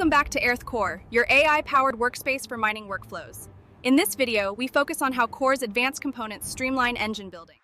Welcome back to Airth Core, your AI-powered workspace for mining workflows. In this video, we focus on how Core's advanced components streamline engine building.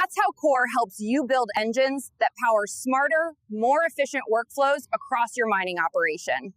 That's how Core helps you build engines that power smarter, more efficient workflows across your mining operation.